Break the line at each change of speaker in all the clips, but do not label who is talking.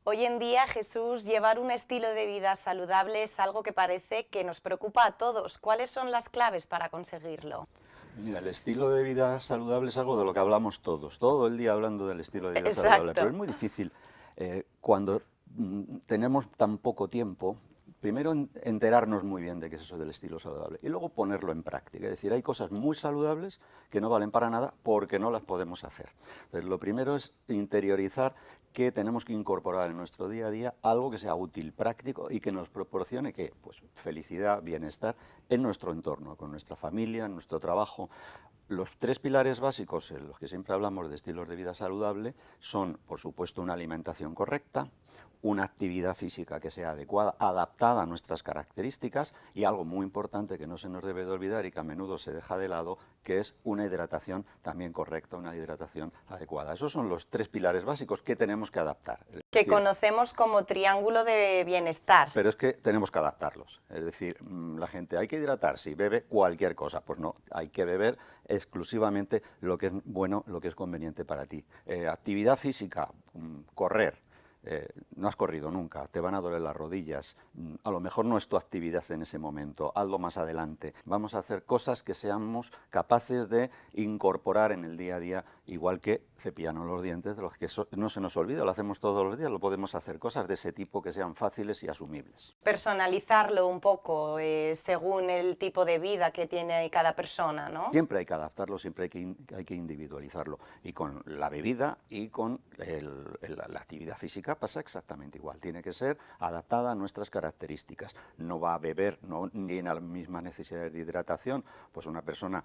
Hoy en día, Jesús, llevar un estilo de vida saludable es algo que parece que nos preocupa a todos. ¿Cuáles son las claves para conseguirlo?
Mira, el estilo de vida saludable es algo de lo que hablamos todos, todo el día hablando del estilo de vida saludable, pero
Exacto.
es muy difícil cuando tenemos tan poco tiempo, primero enterarnos muy bien de qué es eso del estilo saludable y luego ponerlo en práctica. Es decir, hay cosas muy saludables que no valen para nada porque no las podemos hacer. Entonces, lo primero es interiorizar que tenemos que incorporar en nuestro día a día algo que sea útil, práctico y que nos proporcione ¿qué? Pues felicidad, bienestar en nuestro entorno, con nuestra familia, en nuestro trabajo. Los tres pilares básicos en los que siempre hablamos de estilos de vida saludable son, por supuesto, una alimentación correcta, una actividad física que sea adecuada, adaptada a nuestras características y algo muy importante que no se nos debe de olvidar y que a menudo se deja de lado, que es una hidratación también correcta, una hidratación adecuada. Esos son los tres pilares básicos que tenemos que adaptar. Es
Que
decir,
conocemos como triángulo de bienestar.
pero es que tenemos que adaptarlos. Es decir, la gente hay que hidratarse y bebe cualquier cosa. Pues no, hay que beber exclusivamente lo que es bueno, lo que es conveniente para ti. Actividad física, correr. No has corrido nunca, te van a doler las rodillas, a lo mejor no es tu actividad en ese momento, hazlo más adelante. Vamos a hacer cosas que seamos capaces de incorporar en el día a día, igual que cepillarnos los dientes, de los que no se nos olvida, lo hacemos todos los días, lo podemos hacer, cosas de ese tipo que sean fáciles y asumibles.
Personalizarlo un poco según el tipo de vida que tiene cada persona, ¿no?
Siempre hay que adaptarlo, siempre hay que individualizarlo. Y con la bebida y con la actividad física pasa exactamente igual. Tiene que ser adaptada a nuestras características. No va a beber, ni en las mismas necesidades de hidratación, pues una persona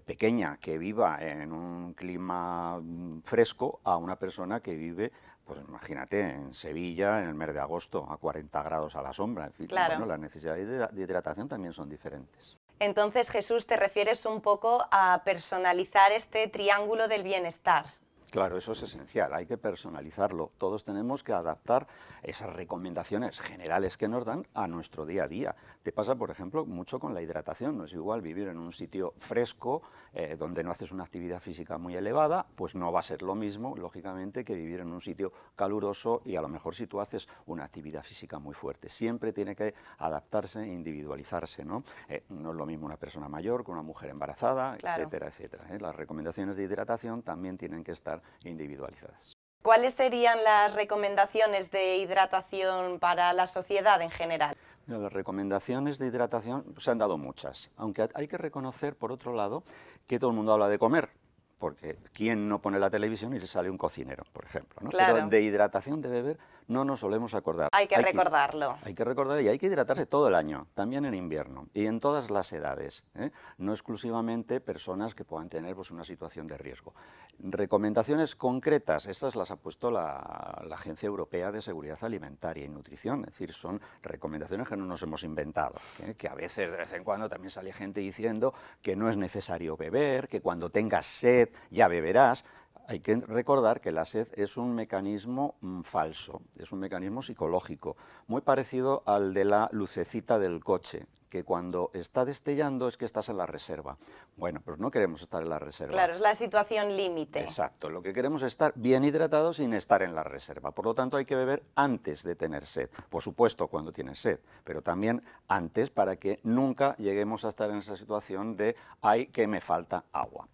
pequeña que viva en un clima fresco a una persona que vive, pues imagínate, en Sevilla en el mes de agosto a 40 grados a la sombra. En fin,
Claro.
bueno, las necesidades de hidratación también son diferentes.
Entonces, Jesús, te refieres un poco a personalizar este triángulo del bienestar.
Claro, eso es esencial, hay que personalizarlo. Todos tenemos que adaptar esas recomendaciones generales que nos dan a nuestro día a día. Te pasa, por ejemplo, mucho con la hidratación. No es igual vivir en un sitio fresco, donde no haces una actividad física muy elevada, pues no va a ser lo mismo, lógicamente, que vivir en un sitio caluroso y a lo mejor si tú haces una actividad física muy fuerte. Siempre tiene que adaptarse e individualizarse, ¿no? No es lo mismo una persona mayor que una mujer embarazada,
Claro.
etcétera, etcétera. Las recomendaciones de hidratación también tienen que estar individualizadas.
¿Cuáles serían las recomendaciones de hidratación para la sociedad en general?
Mira, las recomendaciones de hidratación se han dado muchas, aunque hay que reconocer, por otro lado, que todo el mundo habla de comer, porque ¿quién no pone la televisión y le sale un cocinero, por ejemplo? ¿no?
Claro.
Pero de hidratación de beber no nos solemos acordar.
Hay que recordarlo.
Hay que recordar y hay que hidratarse todo el año, también en invierno y en todas las edades, no exclusivamente personas que puedan tener pues, una situación de riesgo. Recomendaciones concretas, estas las ha puesto la Agencia Europea de Seguridad Alimentaria y Nutrición, es decir, son recomendaciones que no nos hemos inventado, que a veces de vez en cuando también sale gente diciendo que no es necesario beber, que cuando tengas sed ya beberás. Hay que recordar que la sed es un mecanismo falso, es un mecanismo psicológico, muy parecido al de la lucecita del coche, que cuando está destellando es que estás en la reserva. Bueno, pues no queremos estar en la reserva.
Claro, es la situación límite.
Exacto, lo que queremos es estar bien hidratados sin estar en la reserva. Por lo tanto, hay que beber antes de tener sed. Por supuesto, cuando tienes sed, pero también antes para que nunca lleguemos a estar en esa situación de ¡ay, que me falta agua!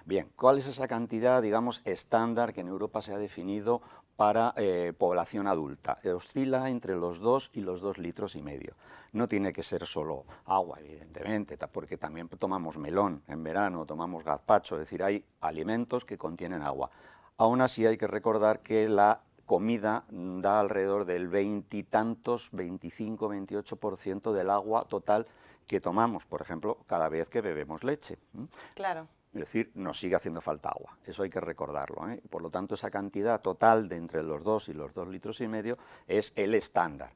Bien, ¿cuál es esa cantidad, digamos, estándar que en Europa se ha definido para población adulta? Oscila entre los 2 y los 2,5 litros. No tiene que ser solo agua, evidentemente, porque también tomamos melón en verano, tomamos gazpacho, es decir, hay alimentos que contienen agua. Aún así hay que recordar que la comida da alrededor del 20 y tantos, 25, 28% del agua total que tomamos, por ejemplo, cada vez que bebemos leche.
Claro.
Es decir, nos sigue haciendo falta agua, eso hay que recordarlo. Por lo tanto, esa cantidad total de entre los 2 y los 2,5 litros es el estándar.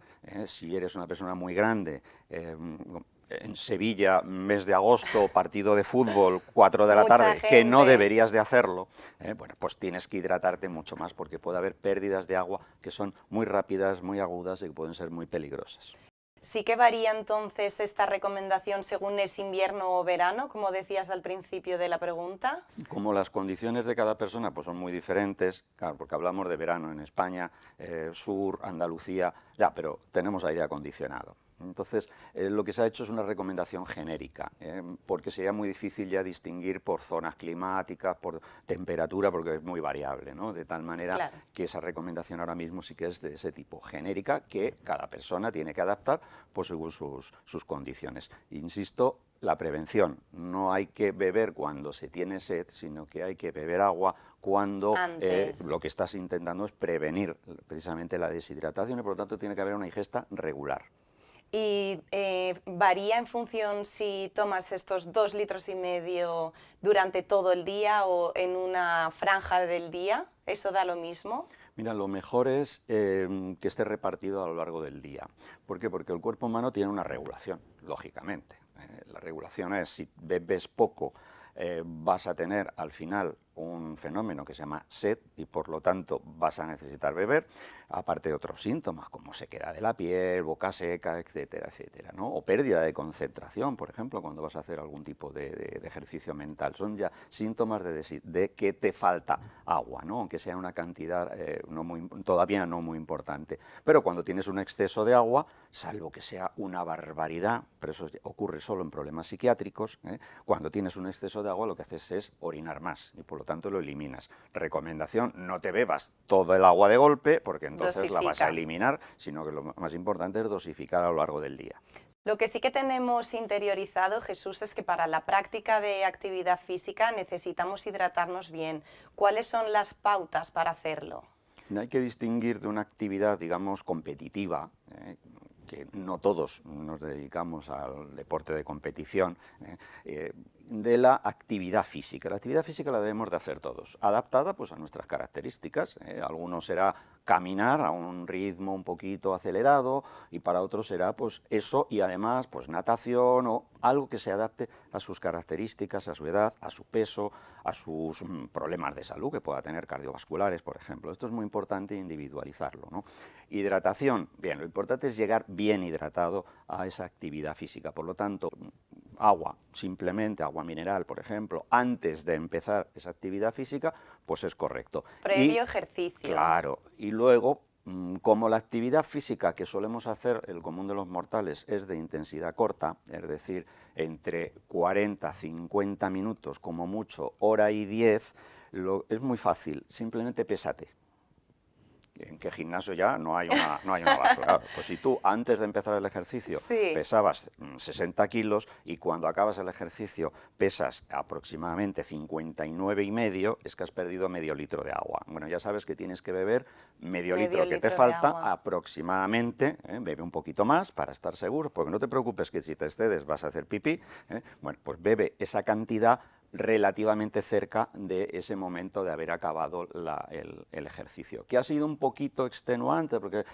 Si eres una persona muy grande, en Sevilla, mes de agosto, partido de fútbol, 4 de la
Mucha
tarde,
gente.
que no deberías de hacerlo, bueno, pues tienes que hidratarte mucho más porque puede haber pérdidas de agua que son muy rápidas, muy agudas y que pueden ser muy peligrosas.
Sí que varía entonces esta recomendación según es invierno o verano, como decías al principio de la pregunta.
Como las condiciones de cada persona pues son muy diferentes, claro, porque hablamos de verano en España, sur, Andalucía, ya, pero tenemos aire acondicionado. Entonces, lo que se ha hecho es una recomendación genérica, porque sería muy difícil ya distinguir por zonas climáticas, por temperatura, porque es muy variable, ¿no? De tal manera
Claro.
que esa recomendación ahora mismo sí que es de ese tipo, genérica, que cada persona tiene que adaptar pues, según sus condiciones. Insisto, la prevención, no hay que beber cuando se tiene sed, sino que hay que beber agua cuando
Antes.
lo que estás intentando es prevenir precisamente la deshidratación y por lo tanto tiene que haber una ingesta regular.
Y varía en función si tomas estos 2,5 litros durante todo el día o en una franja del día, ¿eso da lo mismo?
Mira, lo mejor es que esté repartido a lo largo del día. ¿Por qué? Porque el cuerpo humano tiene una regulación, lógicamente. La regulación es, si bebes poco, vas a tener al final un fenómeno que se llama sed y por lo tanto vas a necesitar beber, aparte de otros síntomas como sequedad de la piel, boca seca, etcétera, etcétera, ¿no? O pérdida de concentración, por ejemplo, cuando vas a hacer algún tipo de ejercicio mental. Son ya síntomas de que te falta agua, ¿no? Aunque sea una cantidad todavía no muy importante. Pero cuando tienes un exceso de agua, salvo que sea una barbaridad, pero eso ocurre solo en problemas psiquiátricos, cuando tienes un exceso de agua lo que haces es orinar más y por lo tanto lo eliminas. Recomendación, no te bebas todo el agua de golpe porque entonces la vas a eliminar, sino que lo más importante es dosificar a lo largo del día.
Lo que sí que tenemos interiorizado, Jesús, es que para la práctica de actividad física necesitamos hidratarnos bien. ¿Cuáles son las pautas para hacerlo?
No hay que distinguir de una actividad, digamos, competitiva, que no todos nos dedicamos al deporte de competición, de la actividad física. La actividad física la debemos de hacer todos, adaptada pues, a nuestras características. Algunos será caminar a un ritmo un poquito acelerado y para otros será pues, eso y además pues, natación o algo que se adapte a sus características, a su edad, a su peso, a sus problemas de salud que pueda tener cardiovasculares, por ejemplo. Esto es muy importante individualizarlo, ¿no? Hidratación, bien, lo importante es llegar bien hidratado a esa actividad física. Por lo tanto, agua, simplemente agua mineral, por ejemplo, antes de empezar esa actividad física, pues es correcto.
Previo ejercicio.
Claro, y luego, como la actividad física que solemos hacer, el común de los mortales, es de intensidad corta, es decir, entre 40, 50 minutos, como mucho, hora y 10, es muy fácil, simplemente pésate. ¿En qué gimnasio ya no hay una báscula? Claro, pues si tú antes de empezar el ejercicio pesabas 60 kilos y cuando acabas el ejercicio pesas aproximadamente 59,5, es que has perdido medio litro de agua. Bueno, ya sabes que tienes que beber medio litro que te falta aproximadamente, bebe un poquito más para estar seguro, porque no te preocupes que si te excedes vas a hacer pipí, bueno, pues bebe esa cantidad relativamente cerca de ese momento de haber acabado el ejercicio, que ha sido un poquito extenuante porque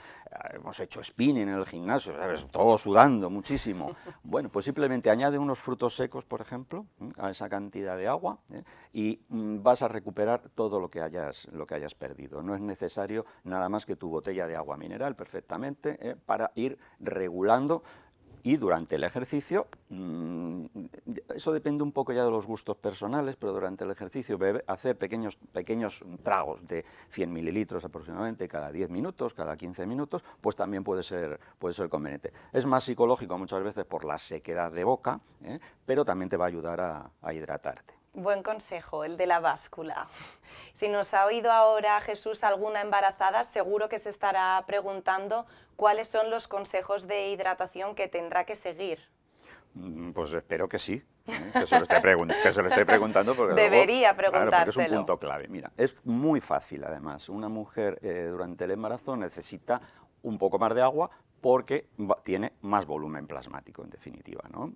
hemos hecho spinning en el gimnasio, ¿sabes? Todo sudando muchísimo. Bueno, pues simplemente añade unos frutos secos, por ejemplo, a esa cantidad de agua y vas a recuperar todo lo que hayas perdido. No es necesario nada más que tu botella de agua mineral perfectamente para ir regulando. Y durante el ejercicio, eso depende un poco ya de los gustos personales, pero durante el ejercicio hacer pequeños tragos de 100 mililitros aproximadamente cada 10 minutos, cada 15 minutos, pues también puede ser conveniente. Es más psicológico muchas veces por la sequedad de boca, pero también te va a ayudar a hidratarte.
Buen consejo, el de la báscula. Si nos ha oído ahora Jesús alguna embarazada, seguro que se estará preguntando cuáles son los consejos de hidratación que tendrá que seguir.
Pues espero que sí, que se lo esté preguntando. Porque
debería
luego,
preguntárselo.
Claro, porque es un punto clave. Mira, es muy fácil además. Una mujer durante el embarazo necesita un poco más de agua porque tiene más volumen plasmático, en definitiva, ¿no?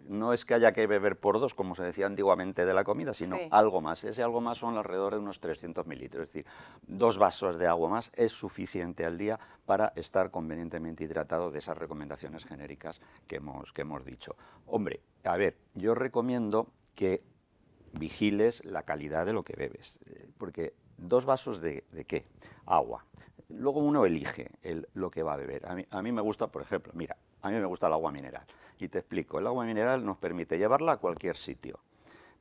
No es que haya que beber por dos, como se decía antiguamente de la comida, sino algo más. Ese algo más son alrededor de unos 300 mililitros, es decir, 2 vasos de agua más es suficiente al día para estar convenientemente hidratado de esas recomendaciones genéricas que hemos dicho. Hombre, a ver, yo recomiendo que vigiles la calidad de lo que bebes, porque 2 vasos de ¿qué? Agua. luego uno elige lo que va a beber. A mí me gusta, por ejemplo, mira, a mí me gusta el agua mineral. Y te explico, el agua mineral nos permite llevarla a cualquier sitio,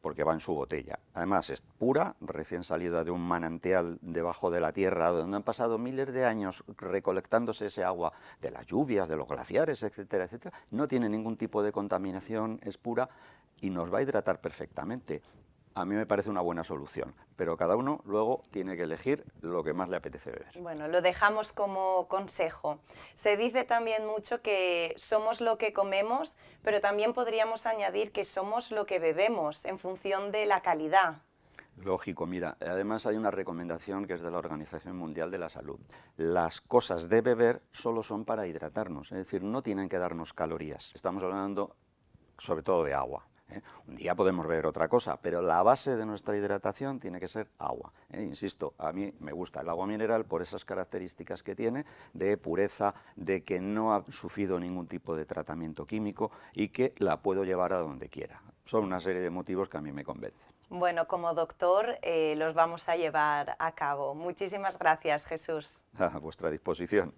porque va en su botella. Además es pura, recién salida de un manantial debajo de la tierra, donde han pasado miles de años recolectándose ese agua de las lluvias, de los glaciares, etcétera, etcétera. No tiene ningún tipo de contaminación, es pura y nos va a hidratar perfectamente. A mí me parece una buena solución, pero cada uno luego tiene que elegir lo que más le apetece beber.
Bueno, lo dejamos como consejo. Se dice también mucho que somos lo que comemos, pero también podríamos añadir que somos lo que bebemos en función de la calidad.
Lógico, mira, además hay una recomendación que es de la Organización Mundial de la Salud. Las cosas de beber solo son para hidratarnos, es decir, no tienen que darnos calorías. Estamos hablando sobre todo de agua. Un día podemos beber otra cosa, pero la base de nuestra hidratación tiene que ser agua. Insisto, a mí me gusta el agua mineral por esas características que tiene de pureza, de que no ha sufrido ningún tipo de tratamiento químico y que la puedo llevar a donde quiera. Son una serie de motivos que a mí me convencen.
Bueno, como doctor los vamos a llevar a cabo. Muchísimas gracias, Jesús.
A vuestra disposición.